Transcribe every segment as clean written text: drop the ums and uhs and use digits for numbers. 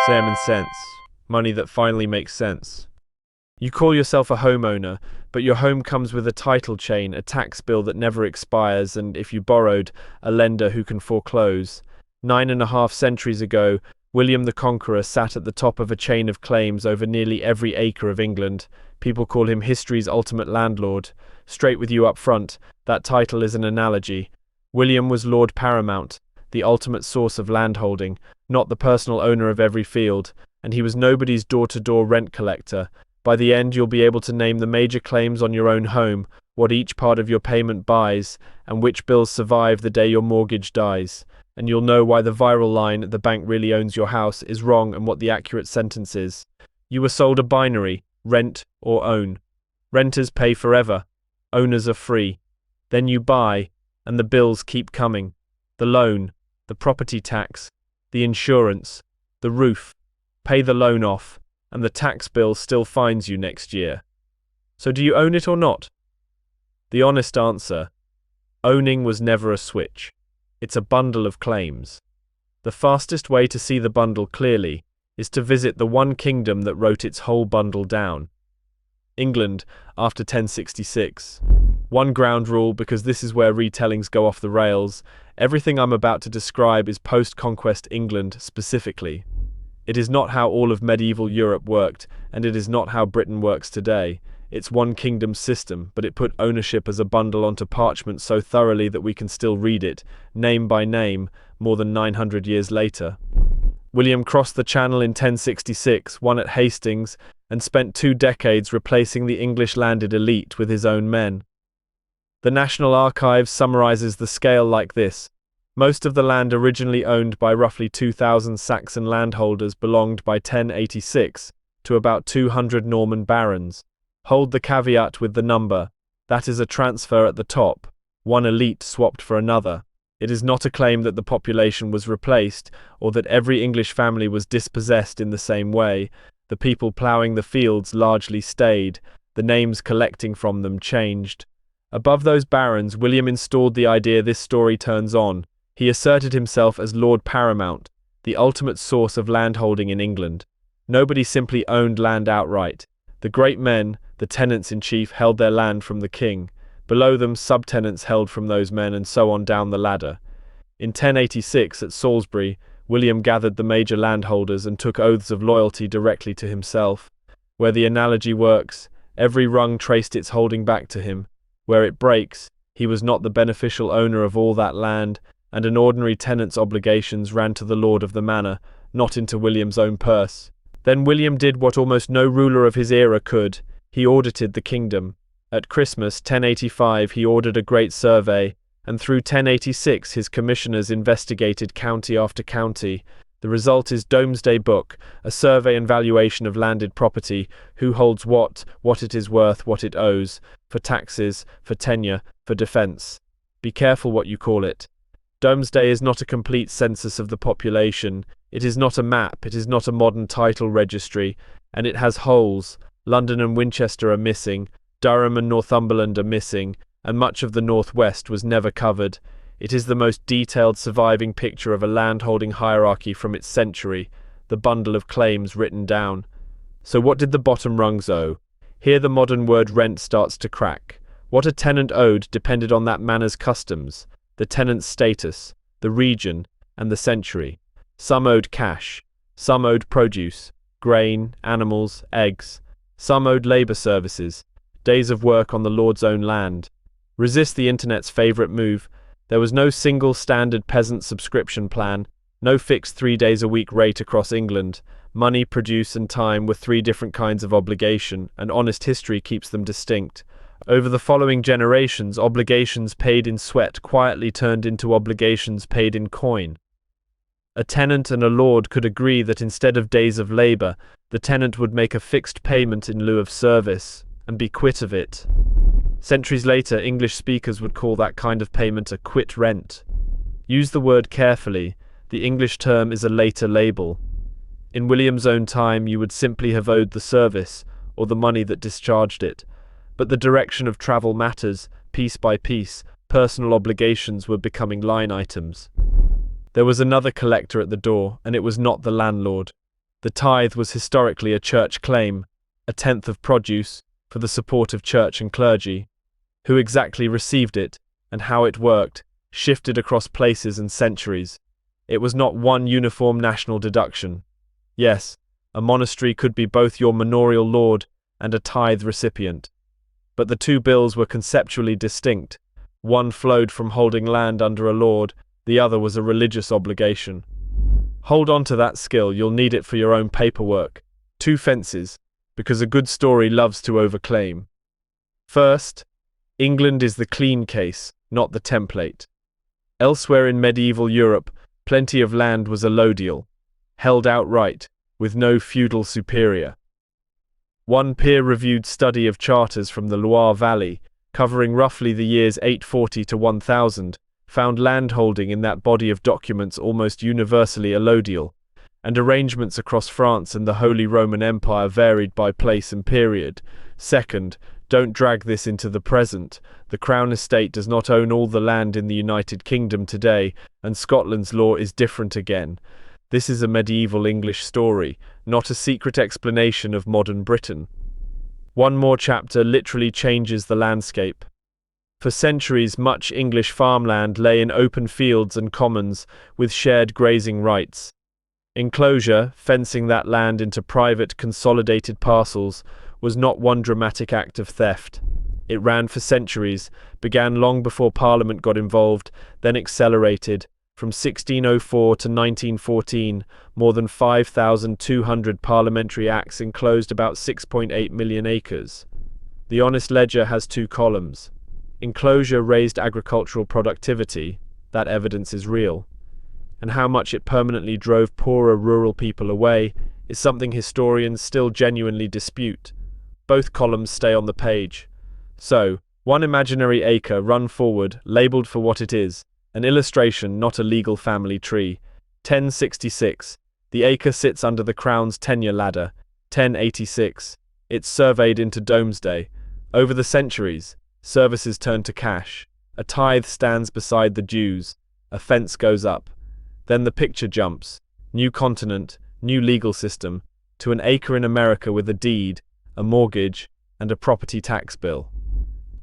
Sam&Cents. Money that finally makes sense. You call yourself a homeowner, but your home comes with a title chain, a tax bill that never expires, and if you borrowed, a lender who can foreclose. 9.5 centuries ago, William the Conqueror sat at the top of a chain of claims over nearly every acre of England. People call him history's ultimate landlord. Straight with you up front, that title is an analogy. William was Lord Paramount, the ultimate source of landholding, not the personal owner of every field, and he was nobody's door-to-door rent collector. By the end, you'll be able to name the major claims on your own home, what each part of your payment buys, and which bills survive the day your mortgage dies. And you'll know why the viral line, "the bank really owns your house," is wrong and what the accurate sentence is. You were sold a binary, rent or own. Renters pay forever. Owners are free. Then you buy, and the bills keep coming. The loan, the property tax, the insurance, the roof. Pay the loan off, and the tax bill still finds you next year. So do you own it or not? The honest answer: owning was never a switch. It's a bundle of claims. The fastest way to see the bundle clearly is to visit the one kingdom that wrote its whole bundle down. England, after 1066. One ground rule, because this is where retellings go off the rails. Everything I'm about to describe is post-conquest England specifically. It is not how all of medieval Europe worked, and it is not how Britain works today. It's one kingdom system, but it put ownership as a bundle onto parchment so thoroughly that we can still read it, name by name, more than 900 years later. William crossed the Channel in 1066, won at Hastings, and spent 2 decades replacing the English landed elite with his own men. The National Archives summarizes the scale like this. Most of the land originally owned by roughly 2,000 Saxon landholders belonged by 1086 to about 200 Norman barons. Hold the caveat with the number. That is a transfer at the top, one elite swapped for another. It is not a claim that the population was replaced, or that every English family was dispossessed in the same way. The people ploughing the fields largely stayed, the names collecting from them changed. Above those barons, William installed the idea this story turns on. He asserted himself as Lord Paramount, the ultimate source of landholding in England. Nobody simply owned land outright. The great men, the tenants-in-chief, held their land from the king. Below them, subtenants held from those men, and so on down the ladder. In 1086, at Salisbury, William gathered the major landholders and took oaths of loyalty directly to himself. Where the analogy works, every rung traced its holding back to him. Where it breaks, he was not the beneficial owner of all that land, and an ordinary tenant's obligations ran to the lord of the manor, not into William's own purse. Then William did what almost no ruler of his era could. He audited the kingdom. At Christmas 1085 he ordered a great survey, and through 1086 his commissioners investigated county after county. The result is Domesday Book, a survey and valuation of landed property, who holds what it is worth, what it owes, for taxes, for tenure, for defence. Be careful what you call it. Domesday is not a complete census of the population. It is not a map, it is not a modern title registry, and it has holes. London and Winchester are missing, Durham and Northumberland are missing, and much of the northwest was never covered. It is the most detailed surviving picture of a landholding hierarchy from its century, the bundle of claims written down. So what did the bottom rungs owe? Here the modern word rent starts to crack. What a tenant owed depended on that manor's customs, the tenant's status, the region, and the century. Some owed cash, some owed produce, grain, animals, eggs. Some owed labour services, days of work on the Lord's own land. Resist the internet's favourite move. There was no single standard peasant subscription plan, no fixed 3-days-a-week rate across England. Money, produce, and time were 3 different kinds of obligation, and honest history keeps them distinct. Over the following generations, obligations paid in sweat quietly turned into obligations paid in coin. A tenant and a lord could agree that instead of days of labour, the tenant would make a fixed payment in lieu of service, and be quit of it. Centuries later, English speakers would call that kind of payment a quit rent. Use the word carefully. The English term is a later label. In William's own time, you would simply have owed the service, or the money that discharged it. But the direction of travel matters. Piece by piece, personal obligations were becoming line items. There was another collector at the door, and it was not the landlord. The tithe was historically a church claim, a tenth of produce, for the support of church and clergy. Who exactly received it, and how it worked, shifted across places and centuries. It was not one uniform national deduction. Yes, a monastery could be both your manorial lord and a tithe recipient. But the two bills were conceptually distinct. One flowed from holding land under a lord, the other was a religious obligation. Hold on to that skill, you'll need it for your own paperwork. Two fences, because a good story loves to overclaim. First, England is the clean case, not the template. Elsewhere in medieval Europe, plenty of land was allodial, held outright, with no feudal superior. One peer-reviewed study of charters from the Loire Valley, covering roughly the years 840 to 1000, found landholding in that body of documents almost universally allodial, and arrangements across France and the Holy Roman Empire varied by place and period. Second, don't drag this into the present. The Crown Estate does not own all the land in the United Kingdom today, and Scotland's law is different again. This is a medieval English story, not a secret explanation of modern Britain. One more chapter literally changes the landscape. For centuries, much English farmland lay in open fields and commons, with shared grazing rights. Enclosure, fencing that land into private, consolidated parcels, was not one dramatic act of theft. It ran for centuries, began long before Parliament got involved, then accelerated. From 1604 to 1914, more than 5,200 parliamentary acts enclosed about 6.8 million acres. The Honest Ledger has two columns. Enclosure raised agricultural productivity, that evidence is real. And how much it permanently drove poorer rural people away is something historians still genuinely dispute. Both columns stay on the page. So, one imaginary acre run forward, labelled for what it is, an illustration, not a legal family tree. 1066. The acre sits under the Crown's tenure ladder. 1086. It's surveyed into Domesday. Over the centuries, services turn to cash. A tithe stands beside the dues. A fence goes up. Then the picture jumps. New continent, new legal system, to an acre in America with a deed, a mortgage, and a property tax bill.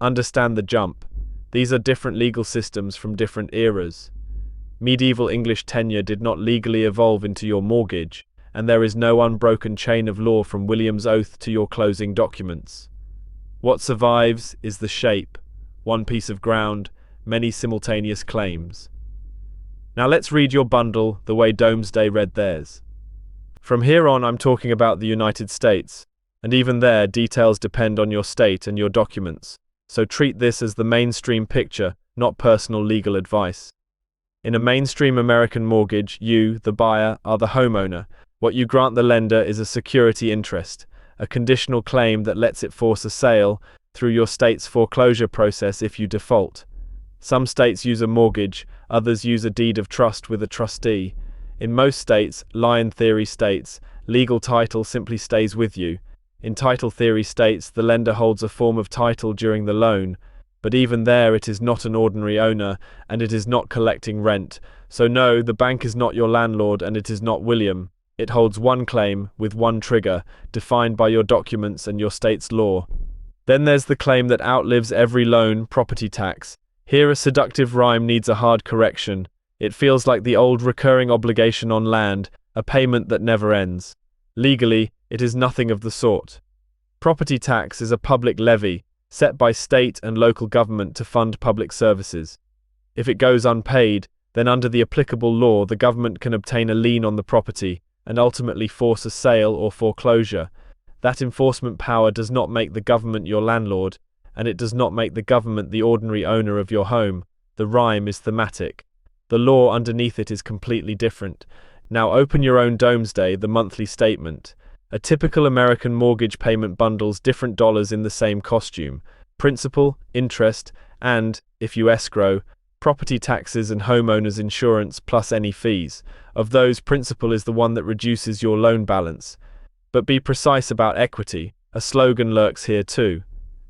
Understand the jump. These are different legal systems from different eras. Medieval English tenure did not legally evolve into your mortgage, and there is no unbroken chain of law from William's oath to your closing documents. What survives is the shape, one piece of ground, many simultaneous claims. Now let's read your bundle the way Domesday read theirs. From here on, I'm talking about the United States, and even there, details depend on your state and your documents. So treat this as the mainstream picture, not personal legal advice. In a mainstream American mortgage, you, the buyer, are the homeowner. What you grant the lender is a security interest, a conditional claim that lets it force a sale through your state's foreclosure process if you default. Some states use a mortgage, others use a deed of trust with a trustee. In most states, lion theory states, legal title simply stays with you. In title theory states, the lender holds a form of title during the loan, but even there it is not an ordinary owner, and it is not collecting rent. So no, the bank is not your landlord, and it is not William. It holds one claim, with one trigger, defined by your documents and your state's law. Then there's the claim that outlives every loan, property tax. Here a seductive rhyme needs a hard correction. It feels like the old recurring obligation on land, a payment that never ends. Legally, it is nothing of the sort. Property tax is a public levy, set by state and local government to fund public services. If it goes unpaid, then under the applicable law the government can obtain a lien on the property and ultimately force a sale or foreclosure. That enforcement power does not make the government your landlord, and it does not make the government the ordinary owner of your home. The rhyme is thematic. The law underneath it is completely different. Now open your own Domesday, the monthly statement. A typical American mortgage payment bundles different dollars in the same costume: principal, interest, and, if you escrow, property taxes and homeowners insurance plus any fees. Of those, principal is the one that reduces your loan balance. But be precise about equity. A slogan lurks here too.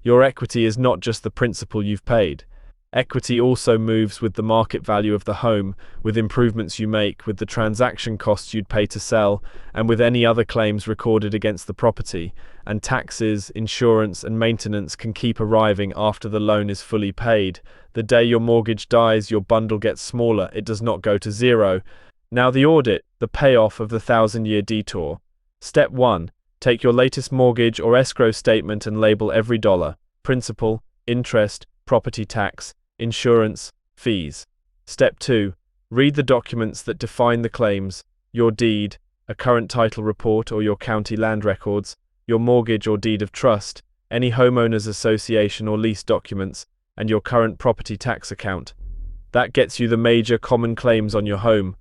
Your equity is not just the principal you've paid. Equity also moves with the market value of the home, with improvements you make, with the transaction costs you'd pay to sell, and with any other claims recorded against the property. And taxes, insurance, and maintenance can keep arriving after the loan is fully paid. The day your mortgage dies, your bundle gets smaller, it does not go to zero. Now the audit, the payoff of the 1,000-year detour. Step 1. Take your latest mortgage or escrow statement and label every dollar: principal, interest, property tax, insurance, fees. Step 2. Read the documents that define the claims: your deed, a current title report or your county land records, your mortgage or deed of trust, any homeowners association or lease documents, and your current property tax account. That gets you the major common claims on your home.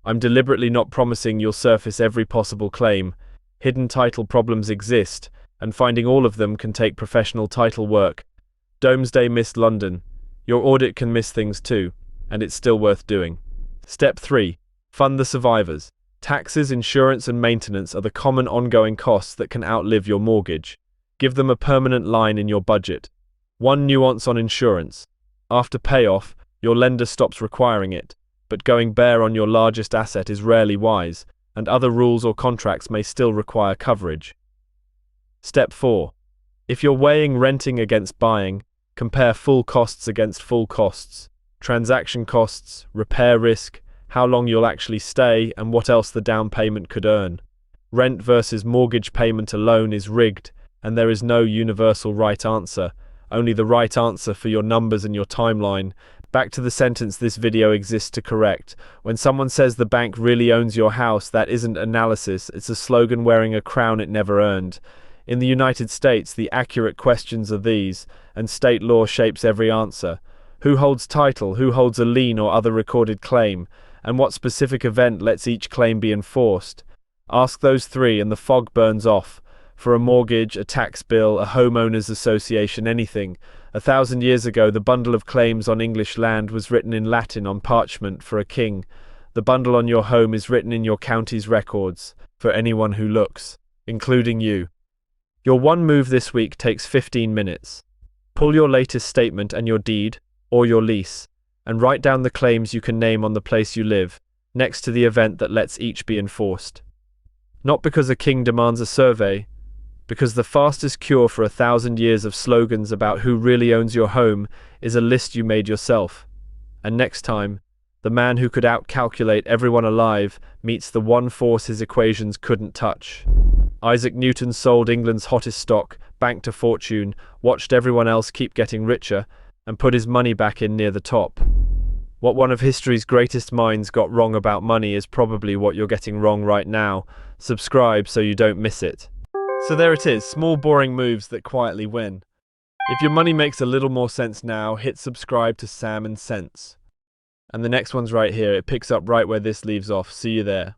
I'm deliberately not promising you'll surface every possible claim. Hidden title problems exist, and finding all of them can take professional title work. Domesday missed London. Your audit can miss things too, and it's still worth doing. Step 3. Fund the survivors. Taxes, insurance, and maintenance are the common ongoing costs that can outlive your mortgage. Give them a permanent line in your budget. One nuance on insurance. After payoff, your lender stops requiring it, but going bare on your largest asset is rarely wise, and other rules or contracts may still require coverage. Step 4. If you're weighing renting against buying, compare full costs against full costs, transaction costs, repair risk, how long you'll actually stay, and what else the down payment could earn. Rent versus mortgage payment alone is rigged, and there is no universal right answer, only the right answer for your numbers and your timeline. Back to the sentence this video exists to correct. When someone says the bank really owns your house, that isn't analysis, it's a slogan wearing a crown it never earned. In the United States, the accurate questions are these, and state law shapes every answer. Who holds title, who holds a lien or other recorded claim, and what specific event lets each claim be enforced? Ask those three and the fog burns off. For a mortgage, a tax bill, a homeowners association, anything. 1,000 years ago, the bundle of claims on English land was written in Latin on parchment for a king. The bundle on your home is written in your county's records, for anyone who looks, including you. Your one move this week takes 15 minutes. Pull your latest statement and your deed, or your lease, and write down the claims you can name on the place you live, next to the event that lets each be enforced. Not because a king demands a survey, because the fastest cure for 1,000 years of slogans about who really owns your home is a list you made yourself. And next time, the man who could outcalculate everyone alive meets the one force his equations couldn't touch. Isaac Newton sold England's hottest stock, banked a fortune, watched everyone else keep getting richer, and put his money back in near the top. What one of history's greatest minds got wrong about money is probably what you're getting wrong right now. Subscribe so you don't miss it. So there it is, small boring moves that quietly win. If your money makes a little more sense now, hit subscribe to Sam&Cents. And the next one's right here, it picks up right where this leaves off. See you there.